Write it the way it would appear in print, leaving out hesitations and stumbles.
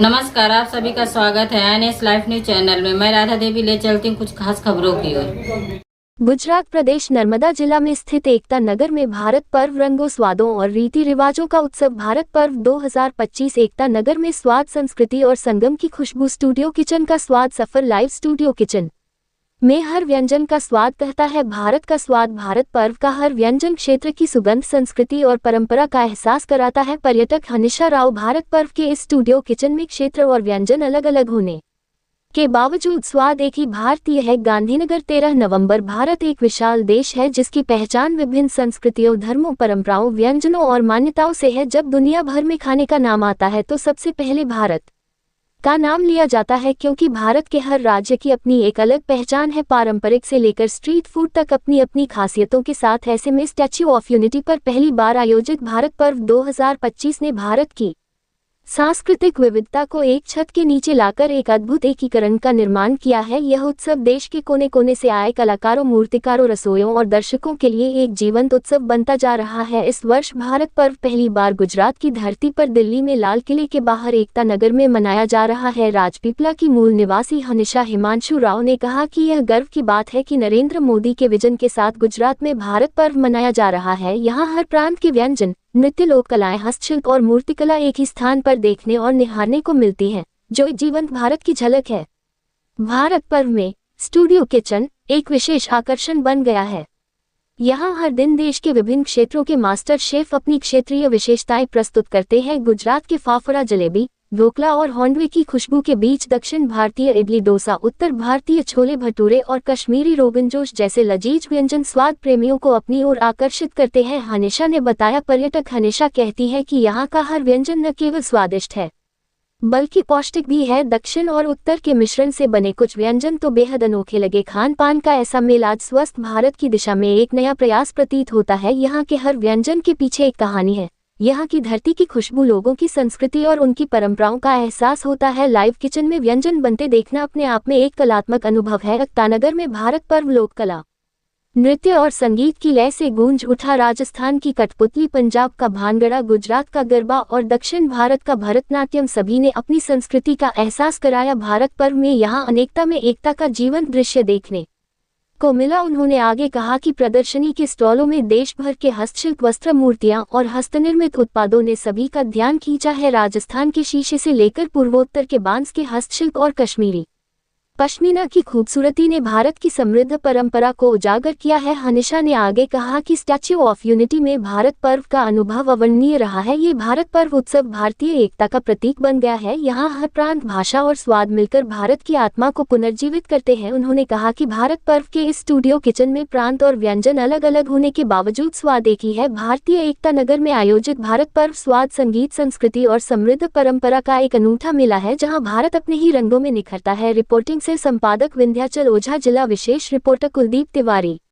नमस्कार, आप सभी का स्वागत है एनएस लाइफ न्यूज चैनल में। मैं राधा देवी ले चलती हूँ कुछ खास खबरों की ओर। गुजरात प्रदेश नर्मदा जिला में स्थित एकता नगर में भारत पर्व रंगों, स्वादों और रीति रिवाजों का उत्सव भारत पर्व 2025 एकता नगर में स्वाद, संस्कृति और संगम की खुशबू। स्टूडियो किचन का स्वाद सफर लाइव। स्टूडियो किचन में हर व्यंजन का स्वाद कहता है भारत का स्वाद। भारत पर्व का हर व्यंजन क्षेत्र की सुगंध, संस्कृति और परंपरा का एहसास कराता है। पर्यटक हनीशा राव। भारत पर्व के इस स्टूडियो किचन में क्षेत्र और व्यंजन अलग अलग होने के बावजूद स्वाद एक ही भारतीय है। गांधीनगर 13 नवंबर। भारत एक विशाल देश है जिसकी पहचान विभिन्न संस्कृतियों, धर्मों, परंपराओं, व्यंजनों और मान्यताओं से है। जब दुनिया भर में खाने का नाम आता है तो सबसे पहले भारत का नाम लिया जाता है, क्योंकि भारत के हर राज्य की अपनी एक अलग पहचान है। पारंपरिक से लेकर स्ट्रीट फूड तक अपनी अपनी खासियतों के साथ। ऐसे में स्टैच्यू ऑफ यूनिटी पर पहली बार आयोजित भारत पर्व 2025 ने भारत की सांस्कृतिक विविधता को एक छत के नीचे लाकर एक अद्भुत एकीकरण का निर्माण किया है। यह उत्सव देश के कोने कोने से आए कलाकारों, मूर्तिकारों, रसोइयों और दर्शकों के लिए एक जीवंत उत्सव बनता जा रहा है। इस वर्ष भारत पर्व पहली बार गुजरात की धरती पर दिल्ली में लाल किले के बाहर एकता नगर में मनाया जा रहा है। राजपीपला की मूल निवासी हनीशा हिमांशु राव ने कहा कि यह गर्व की बात है कि नरेंद्र मोदी के विजन के साथ गुजरात में भारत पर्व मनाया जा रहा है। यहाँ हर प्रांत के व्यंजन, नृत्य, लोक कलाएं, हस्तशिल्प और मूर्तिकला एक ही स्थान पर देखने और निहारने को मिलती हैं, जो जीवंत भारत की झलक है। भारत पर्व में स्टूडियो किचन एक विशेष आकर्षण बन गया है। यहाँ हर दिन देश के विभिन्न क्षेत्रों के मास्टर शेफ अपनी क्षेत्रीय विशेषताएं प्रस्तुत करते हैं। गुजरात के फाफड़ा, जलेबी, ढोकला और होंडवे की खुशबू के बीच दक्षिण भारतीय इडली डोसा, उत्तर भारतीय छोले भटूरे और कश्मीरी रोगन जोश जैसे लजीज व्यंजन स्वाद प्रेमियों को अपनी ओर आकर्षित करते हैं। हनीशा ने बताया, पर्यटक हनीशा कहती है कि यहाँ का हर व्यंजन न केवल स्वादिष्ट है बल्कि पौष्टिक भी है। दक्षिण और उत्तर के मिश्रण से बने कुछ व्यंजन तो बेहद अनोखे लगे। खान पान का ऐसा मेल आज स्वस्थ भारत की दिशा में एक नया प्रयास प्रतीत होता है। यहाँ के हर व्यंजन के पीछे एक कहानी है। यहाँ की धरती की खुशबू, लोगों की संस्कृति और उनकी परंपराओं का एहसास होता है। लाइव किचन में व्यंजन बनते देखना अपने आप में एक कलात्मक अनुभव है। एकतानगर में भारत पर्व लोक कला, नृत्य और संगीत की लय से गूंज उठा। राजस्थान की कठपुतली, पंजाब का भांगड़ा, गुजरात का गरबा और दक्षिण भारत का भरतनाट्यम सभी ने अपनी संस्कृति का एहसास कराया। भारत पर्व में यहाँ अनेकता में एकता का जीवंत दृश्य देखने को मिला। उन्होंने आगे कहा कि प्रदर्शनी के स्टॉलों में देश भर के हस्तशिल्प, वस्त्र, मूर्तियां और हस्तनिर्मित उत्पादों ने सभी का ध्यान खींचा है। राजस्थान के शीशे से लेकर पूर्वोत्तर के बांस के हस्तशिल्प और कश्मीरी पश्मीना की खूबसूरती ने भारत की समृद्ध परंपरा को उजागर किया है। हनीशा ने आगे कहा कि स्टैच्यू ऑफ यूनिटी में भारत पर्व का अनुभव अवर्णनीय रहा है। ये भारत पर्व उत्सव भारतीय एकता का प्रतीक बन गया है। यहाँ हर प्रांत, भाषा और स्वाद मिलकर भारत की आत्मा को पुनर्जीवित करते हैं। उन्होंने कहा कि भारत पर्व के इस स्टूडियो किचन में प्रांत और व्यंजन अलग अलग होने के बावजूद स्वाद एक ही है। भारतीय एकता नगर में आयोजित भारत पर्व स्वाद, संगीत, संस्कृति और समृद्ध परंपरा का एक अनूठा मेला है, जहाँ भारत अपने ही रंगों में निखरता है। रिपोर्टिंग से संपादक विंध्याचल ओझा, जिला विशेष रिपोर्टर कुलदीप तिवारी।